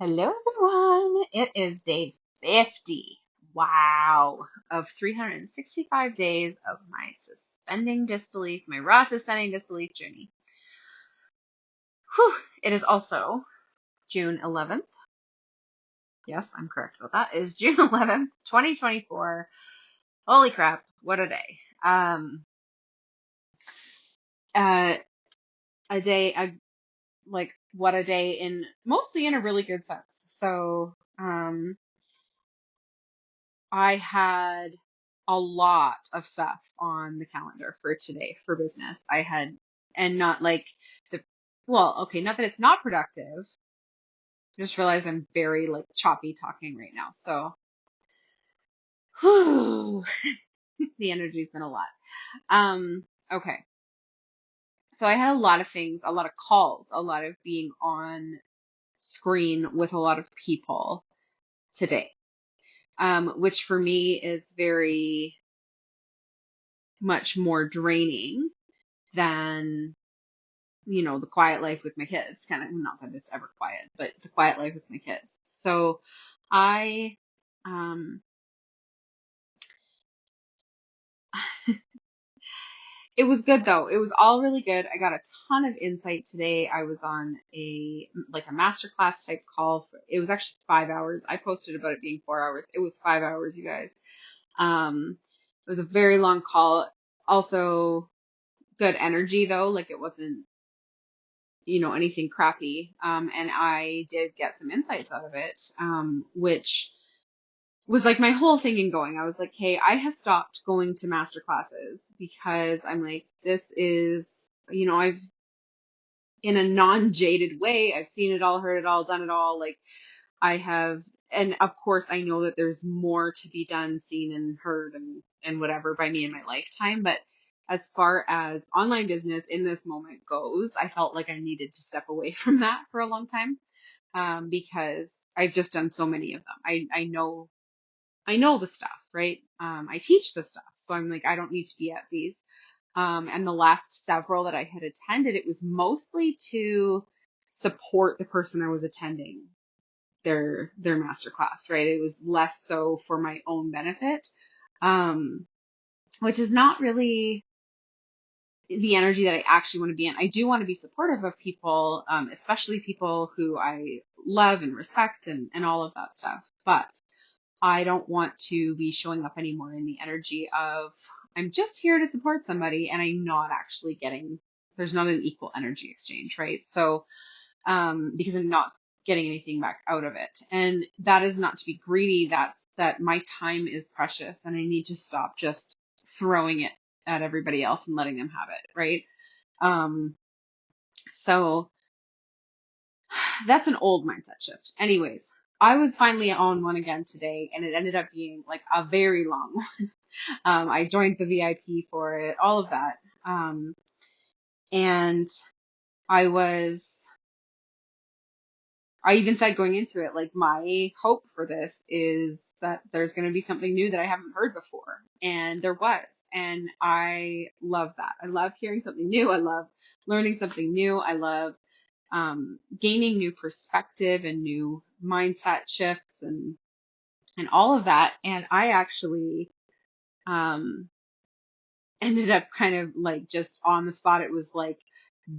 Hello, everyone. It is day 50. Wow. Of 365 days of my raw suspending disbelief journey. Whew. It is also June 11th. Yes, I'm correct about that. It is June 11th, 2024. Holy crap. What a day. Uh, a day, what a day mostly in a really good sense. So, I had a lot of stuff on the calendar for today for business. And not like the, okay, not that it's not productive. I just realized I'm very like choppy talking right now. So, whew, the energy's been a lot. Okay. So I had a lot of things, a lot of calls, a lot of being on screen with a lot of people today. Which for me is very much more draining than the quiet life with my kids. Kind of, not that it's ever quiet, but the quiet life with my kids. So I, um, it was good though. It was all really good. I got a ton of insight today. I was on a masterclass type call. It was actually 5 hours. I posted about it being 4 hours. It was 5 hours, you guys. It was a very long call. Also good energy though. Like it wasn't, anything crappy. And I did get some insights out of it, which was like my whole thing in going. I was like, hey, I have stopped going to master classes because I'm like, this is, I've, in a non-jaded way, I've seen it all, heard it all, done it all. Like I have, and of course I know that there's more to be done, seen and heard and whatever by me in my lifetime. But as far as online business in this moment goes, I felt like I needed to step away from that for a long time. Because I've just done so many of them. I know the stuff, right? I teach the stuff. So I'm like, I don't need to be at these. And the last several that I had attended, it was mostly to support the person I was attending their master class, right? It was less so for my own benefit, which is not really the energy that I actually want to be in. I do want to be supportive of people, especially people who I love and respect and all of that stuff. But I don't want to be showing up anymore in the energy of I'm just here to support somebody and I'm not actually there's not an equal energy exchange, right? So, because I'm not getting anything back out of it. And that is not to be greedy. That my time is precious and I need to stop just throwing it at everybody else and letting them have it, right? So that's an old mindset shift. Anyways, I was finally on one again today and it ended up being like a very long one. I joined the VIP for it, all of that. And I even said going into it, like my hope for this is that there's going to be something new that I haven't heard before. And there was. And I love that. I love hearing something new. I love learning something new. I love gaining new perspective and new mindset shifts and all of that. And I actually um, ended up kind of like just on the spot. It was like,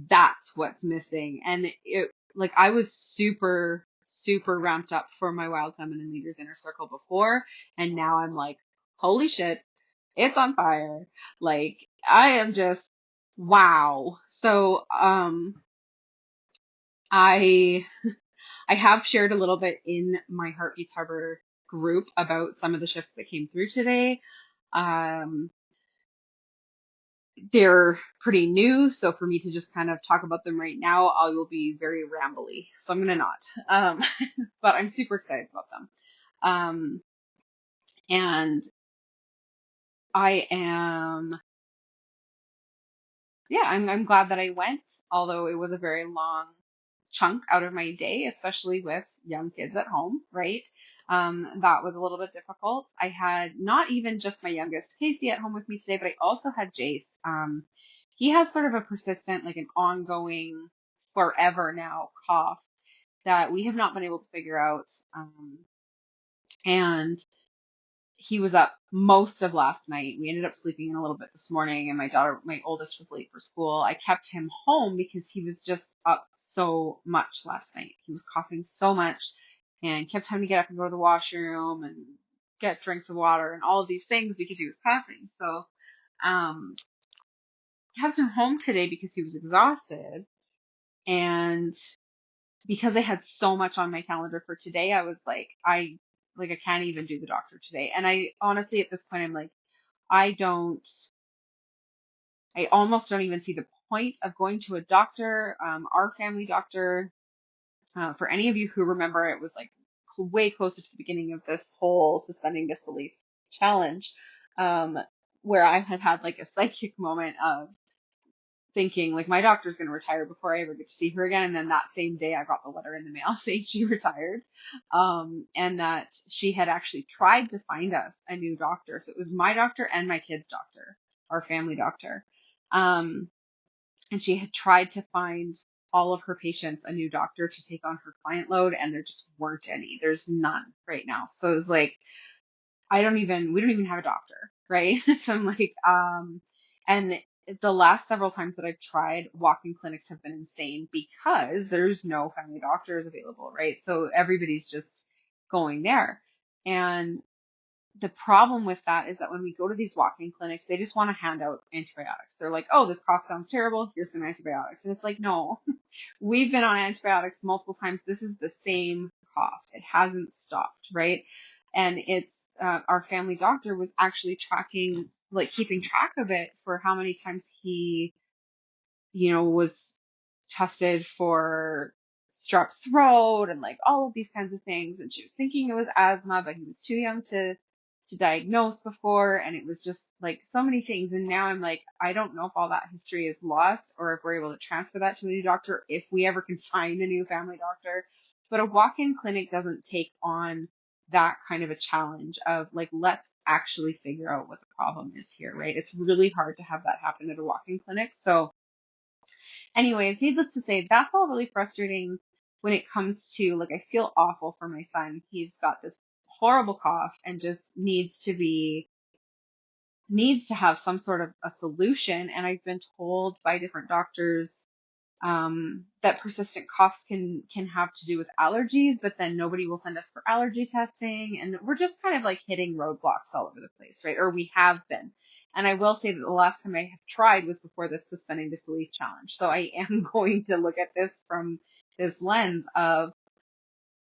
that's what's missing. And it, like, I was super, super ramped up for my Wild Feminine Leaders Inner Circle before. And now I'm like, holy shit, it's on fire. Like, I am just, wow. So, I, I have shared a little bit in my Heartbeats Harbor group about some of the shifts that came through today. Um, They're pretty new, so for me to just kind of talk about them right now, I will be very rambly. So I'm gonna not. But I'm super excited about them. Um, and I am, yeah, I'm glad that I went, although it was a very long chunk out of my day, especially with young kids at home, right? That was a little bit difficult. I had not even just my youngest Casey at home with me today, but I also had Jace. He has sort of a persistent, like an ongoing, forever now cough. that we have not been able to figure out. And he was up most of last night. We ended up sleeping in a little bit this morning, and my oldest, was late for school. I kept him home because he was just up so much last night. He was coughing so much and kept having to get up and go to the washroom and get drinks of water and all of these things because he was coughing. So, um, kept him home today because he was exhausted. And because I had so much on my calendar for today, I was like, I can't even do the doctor today. And I honestly, at this point, I'm like, I don't, I almost don't even see the point of going to a doctor. Our family doctor, for any of you who remember, it was like way closer to the beginning of this whole suspending disbelief challenge, um, where I had had like a psychic moment of thinking like my doctor's going to retire before I ever get to see her again. And then that same day I got the letter in the mail saying she retired. And that she had actually tried to find us a new doctor. So it was my doctor and my kid's doctor, our family doctor. And she had tried to find all of her patients a new doctor to take on her client load, and there just weren't any. There's none right now. So it was like, we don't even have a doctor, right? So I'm like, and the last several times that I've tried, walk-in clinics have been insane because there's no family doctors available, right? So everybody's just going there. And the problem with that is that when we go to these walk-in clinics, they just want to hand out antibiotics. They're like, oh, this cough sounds terrible. Here's some antibiotics. And it's like, no, we've been on antibiotics multiple times. This is the same cough. It hasn't stopped, right? And it's, our family doctor was actually keeping track of it for how many times he, was tested for strep throat and like all of these kinds of things. And she was thinking it was asthma, but he was too young to diagnose before. And it was just like so many things. And now I'm like, I don't know if all that history is lost or if we're able to transfer that to a new doctor, if we ever can find a new family doctor. But a walk-in clinic doesn't take on that kind of a challenge of like, let's actually figure out what the problem is here, right? It's really hard to have that happen at a walk-in clinic. So anyways, needless to say, that's all really frustrating when it comes to like, I feel awful for my son. He's got this horrible cough and just needs to have some sort of a solution. And I've been told by different doctors, that persistent coughs can have to do with allergies, but then nobody will send us for allergy testing. And we're just kind of like hitting roadblocks all over the place, right? Or we have been. And I will say that the last time I have tried was before this suspending disbelief challenge. So I am going to look at this from this lens of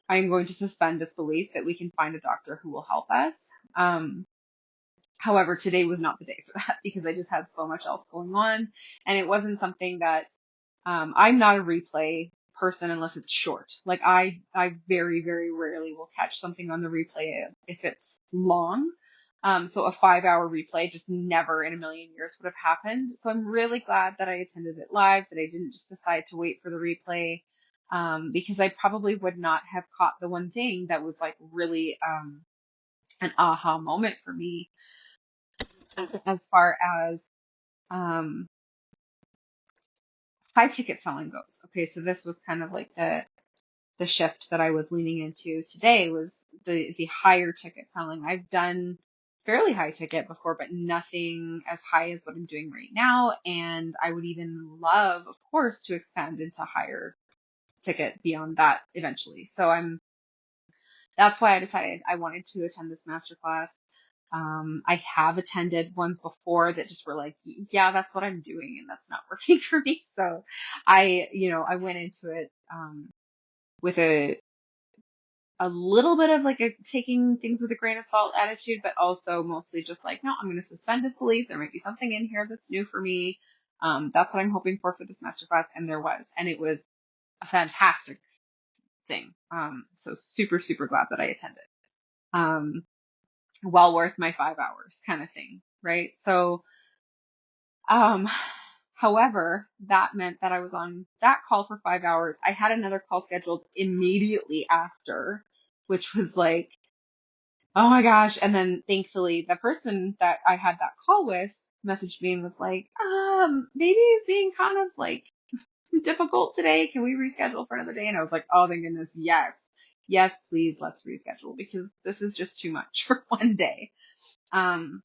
I'm going to suspend disbelief that we can find a doctor who will help us. Um, However, today was not the day for that because I just had so much else going on, and it wasn't something that, I'm not a replay person unless it's short. Like I very, very rarely will catch something on the replay if it's long. So a 5-hour replay just never in a million years would have happened. So I'm really glad that I attended it live, that I didn't just decide to wait for the replay, because I probably would not have caught the one thing that was like really, an aha moment for me as far as, um, high ticket selling goes. Okay, so this was kind of like the shift that I was leaning into today was the higher ticket selling. I've done fairly high ticket before, but nothing as high as what I'm doing right now. And I would even love, of course, to expand into higher ticket beyond that eventually. So that's why I decided I wanted to attend this masterclass. I have attended ones before that just were like, yeah, that's what I'm doing and that's not working for me. So I went into it, with a little bit of like a taking things with a grain of salt attitude, but also mostly just like, no, I'm going to suspend disbelief. There might be something in here that's new for me. That's what I'm hoping for this masterclass. And there was, and it was a fantastic thing. So super, super glad that I attended. Um, well worth my 5 hours kind of thing. Right. So, um, however, that meant that I was on that call for 5 hours. I had another call scheduled immediately after, which was like, oh my gosh. And then thankfully the person that I had that call with messaged me and was like, maybe he's being kind of like difficult today. Can we reschedule for another day? And I was like, oh, thank goodness. Yes. Yes, please. Let's reschedule because this is just too much for one day. Um,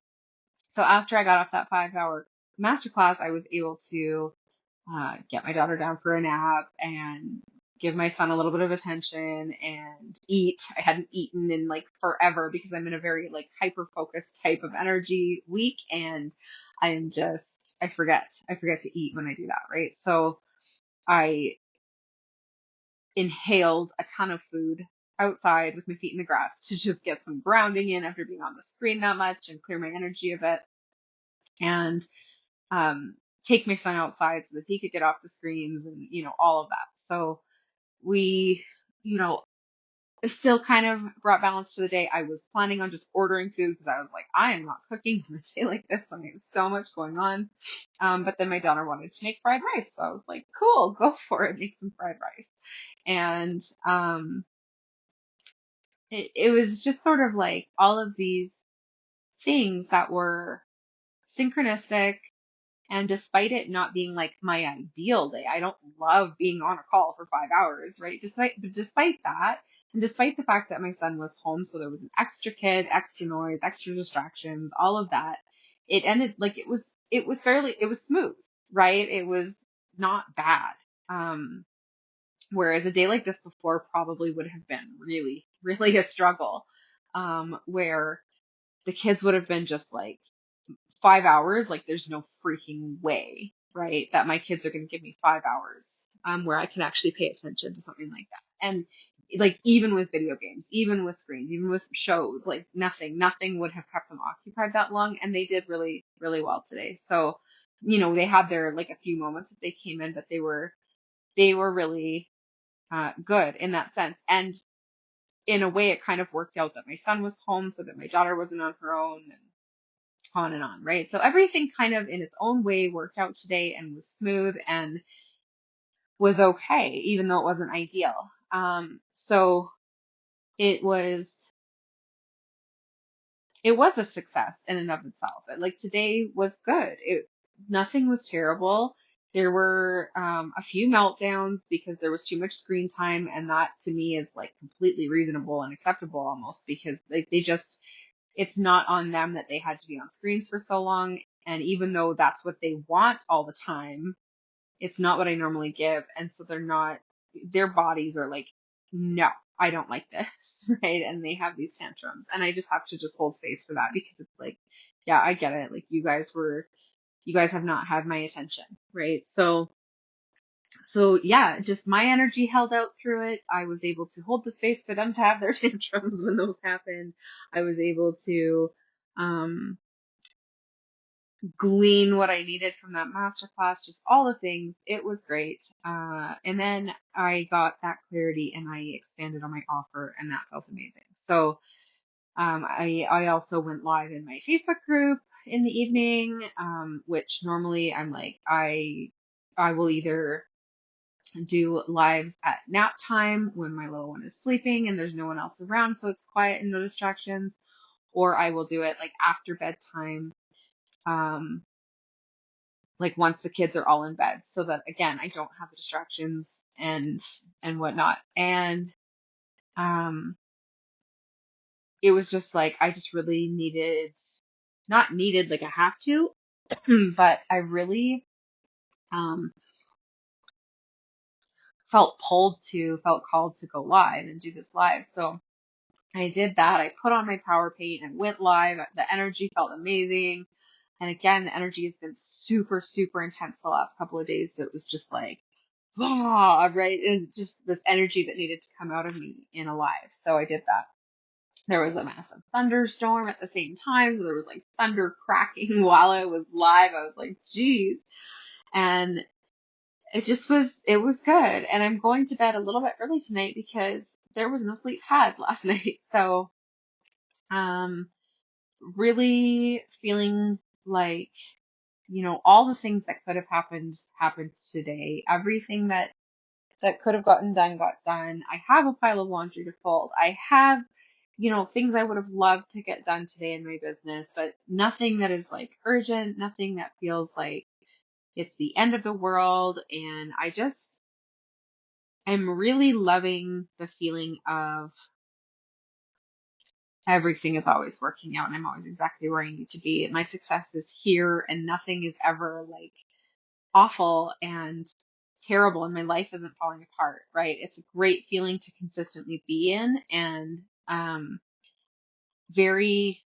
so after I got off that 5 hour masterclass, I was able to get my daughter down for a nap and give my son a little bit of attention and eat. I hadn't eaten in like forever because I'm in a very like hyper focused type of energy week, and I forget to eat when I do that, right? So I inhaled a ton of food outside with my feet in the grass to just get some grounding in after being on the screen that much and clear my energy a bit. And um, take my son outside so that he could get off the screens and, all of that. So we, you know, still kind of brought balance to the day. I was planning on just ordering food because I was like, I am not cooking on a day like this when there's so much going on. But then my daughter wanted to make fried rice. So I was like, cool, go for it. Make some fried rice. And, it was just sort of like all of these things that were synchronistic. And despite it not being like my ideal day, I don't love being on a call for 5 hours, right? Despite that, and despite the fact that my son was home, so there was an extra kid, extra noise, extra distractions, all of that, it ended like it was smooth, right? It was not bad. Um, whereas a day like this before probably would have been really, really a struggle, where the kids would have been just like, 5 hours, like there's no freaking way, right, that my kids are going to give me 5 hours where I can actually pay attention to something like that. And like even with video games, even with screens, even with shows, like nothing would have kept them occupied that long. And they did really, really well today. So, they had their like a few moments that they came in, but they were really good in that sense. And in a way, it kind of worked out that my son was home so that my daughter wasn't on her own, and on and on, right? So everything kind of in its own way worked out today and was smooth and was okay, even though it wasn't ideal. So it was, it was a success in and of itself. Like today was good. Nothing was terrible. There were, a few meltdowns because there was too much screen time. And that to me is like completely reasonable and acceptable almost because like it's not on them that they had to be on screens for so long. And even though that's what they want all the time, it's not what I normally give. And so their bodies are like, no, I don't like this, right? And they have these tantrums. And I just have to just hold space for that because it's like, yeah, I get it. Like you guys have not had my attention, right? So yeah, just my energy held out through it. I was able to hold the space for them to have their tantrums when those happened. I was able to um, glean what I needed from that masterclass, just all the things. It was great. And then I got that clarity and I expanded on my offer, and that felt amazing. So I also went live in my Facebook group in the evening, which normally I'm like, I will either do lives at nap time when my little one is sleeping and there's no one else around, so it's quiet and no distractions, or I will do it like after bedtime, um, like once the kids are all in bed, so that again I don't have the distractions and whatnot. And um, it was just like I just really not needed like I have to, but I really um felt called to go live and do this live. So I did that. I put on my power paint and went live. The energy felt amazing. And again, the energy has been super, super intense the last couple of days. So it was just like, ah, right? And just this energy that needed to come out of me in a live. So I did that. There was a massive thunderstorm at the same time. So there was like thunder cracking while I was live. I was like, geez. And it was good. And I'm going to bed a little bit early tonight because there was no sleep had last night. So, um, really feeling like, all the things that could have happened today. Everything that could have gotten done got done. I have a pile of laundry to fold. I have, things I would have loved to get done today in my business, but nothing that is like urgent, nothing that feels like it's the end of the world. And I'm really loving the feeling of everything is always working out and I'm always exactly where I need to be. My success is here and nothing is ever like awful and terrible and my life isn't falling apart, right? It's a great feeling to consistently be in, and very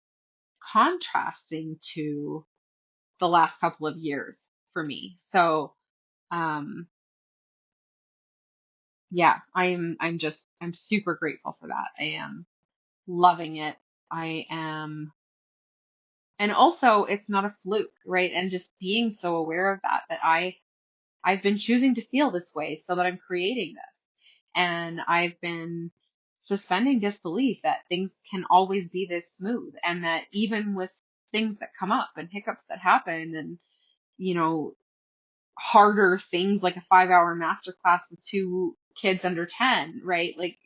contrasting to the last couple of years for me. So, um, yeah, I'm super grateful for that. I am loving it. I am, and also it's not a fluke, right? And just being so aware of that I've been choosing to feel this way so that I'm creating this. And I've been suspending disbelief that things can always be this smooth, and that even with things that come up and hiccups that happen and, you know, harder things like a 5-hour masterclass with two kids under 10, right? Like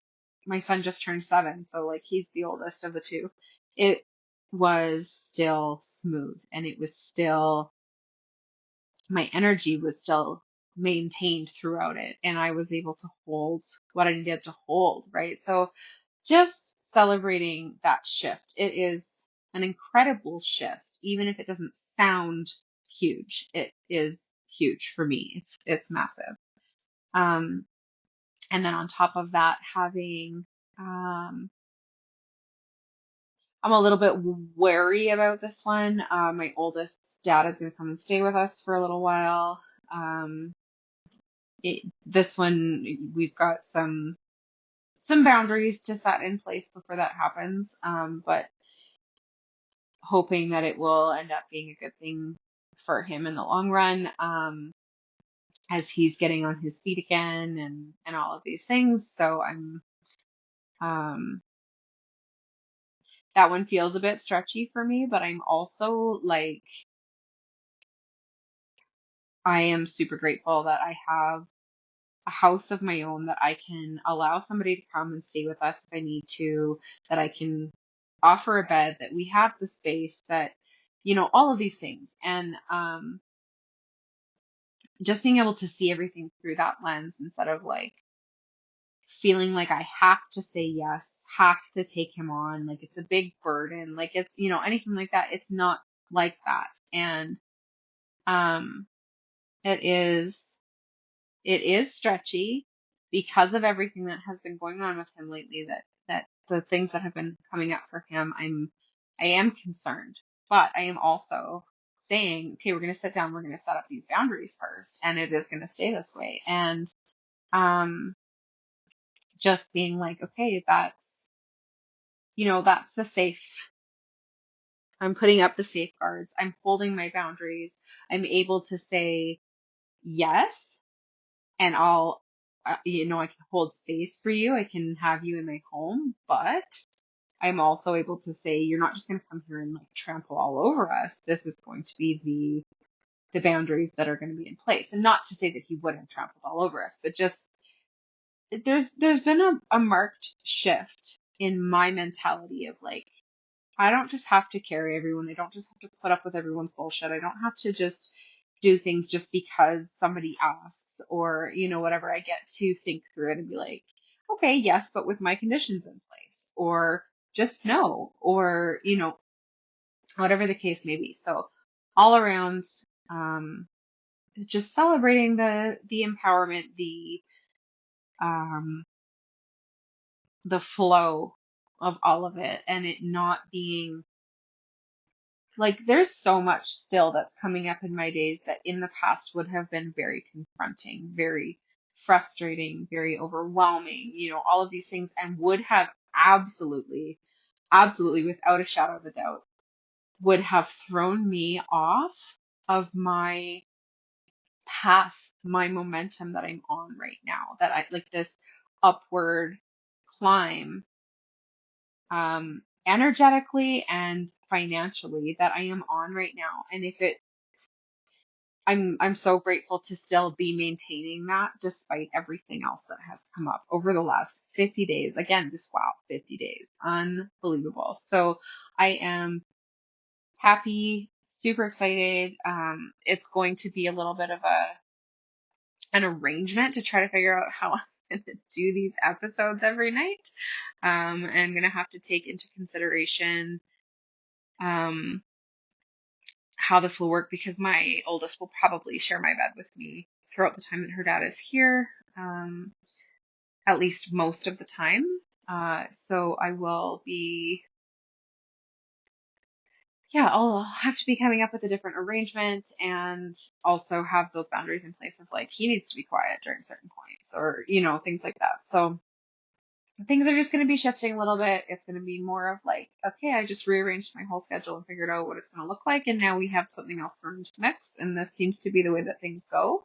my son just turned 7, so like he's the oldest of the two. It was still smooth, and it was still, my energy was still maintained throughout it, and I was able to hold what I needed to hold, right? So just celebrating that shift. It is an incredible shift, even if it doesn't sound huge. It is huge for me. It's massive. Um, and then on top of that, having, I'm a little bit wary about this one. My oldest dad is going to come and stay with us for a little while. Um, this one, we've got some boundaries to set in place before that happens. But hoping that it will end up being a good thing for him in the long run, as he's getting on his feet again and all of these things. So um, that one feels a bit stretchy for me, but I'm also like, I am super grateful that I have a house of my own, that I can allow somebody to come and stay with us if I need to, that I can offer a bed, that we have the space, that, all of these things. And, just being able to see everything through that lens instead of like feeling like I have to say yes, have to take him on, like it's a big burden, like it's, anything like that. It's not like that. And, um, it is, it is stretchy because of everything that has been going on with him lately, that the things that have been coming up for him, I am concerned, but I am also saying, okay, we're going to sit down, we're going to set up these boundaries first, and it is going to stay this way. And, um, just being like, okay, that's the safe. I'm putting up the safeguards. I'm holding my boundaries. I'm able to say yes, and I can hold space for you. I can have you in my home, but I'm also able to say, you're not just going to come here and like trample all over us. This is going to be the boundaries that are going to be in place. And not to say that he wouldn't trample all over us, but just there's been a marked shift in my mentality of like, I don't just have to carry everyone. I don't just have to put up with everyone's bullshit. I don't have to just do things just because somebody asks, or, whatever. I get to think through it and be like, okay, yes, but with my conditions in place, or just no, or, whatever the case may be. So all around, um, just celebrating the empowerment, um, the flow of all of it, and it not being like, there's so much still that's coming up in my days that in the past would have been very confronting, very frustrating, very overwhelming, all of these things, and would have absolutely, absolutely, without a shadow of a doubt, would have thrown me off of my path, my momentum that I'm on right now, that I like this upward climb, energetically and financially, that I am on right now. And I'm so grateful to still be maintaining that despite everything else that has come up over the last 50 days. Again, just wow, 50 days. Unbelievable. So I am happy, super excited. It's going to be a little bit of an arrangement to try to figure out how I'm going to do these episodes every night. I'm going to have to take into consideration um, how this will work because my oldest will probably share my bed with me throughout the time that her dad is here, at least most of the time. So I will be, yeah, I'll have to be coming up with a different arrangement and also have those boundaries in place of like, he needs to be quiet during certain points or, things like that. So things are just going to be shifting a little bit. It's going to be more of like, okay, I just rearranged my whole schedule and figured out what it's going to look like. And now we have something else thrown into the mix. And this seems to be the way that things go.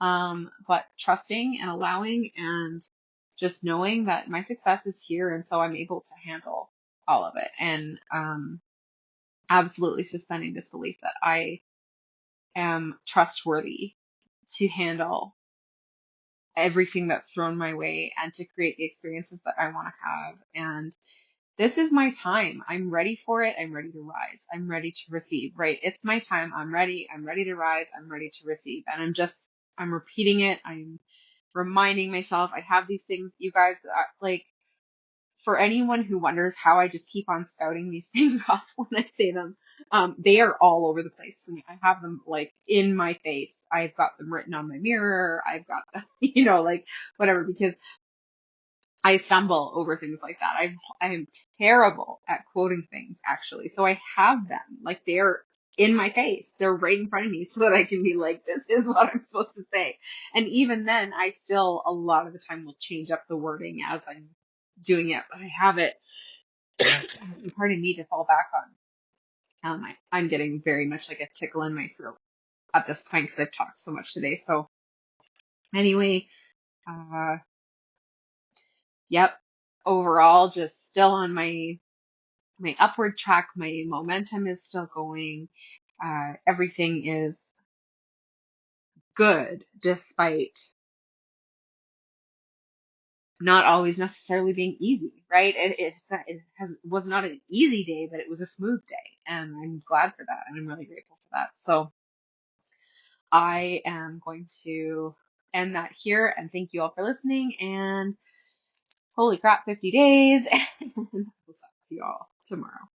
But trusting and allowing and just knowing that my success is here. And so I'm able to handle all of it. And, absolutely suspending disbelief that I am trustworthy to handle everything that's thrown my way and to create the experiences that I want to have. And this is my time. I'm ready for it. I'm ready to rise. I'm ready to receive, right? It's my time. I'm ready. I'm ready to rise. I'm ready to receive. And I'm repeating it. I'm reminding myself I have these things. You guys, like, for anyone who wonders how I just keep on spouting these things off when I say them, they are all over the place for me. I have them like in my face. I've got them written on my mirror. I've got them, like whatever, because I stumble over things like that. I'm terrible at quoting things actually. So I have them like they're in my face. They're right in front of me so that I can be like, this is what I'm supposed to say. And even then I still a lot of the time will change up the wording as I'm doing it, but I have it, pardon me, to fall back on. I'm getting very much like a tickle in my throat at this point because I've talked so much today. So anyway, uh, yep, overall, just still on my upward track. My momentum is still going. Everything is good despite not always necessarily being easy, right? Was not an easy day, but it was a smooth day, and I'm glad for that, and I'm really grateful for that. So I am going to end that here, and thank you all for listening. And holy crap, 50 days, and we'll talk to you all tomorrow.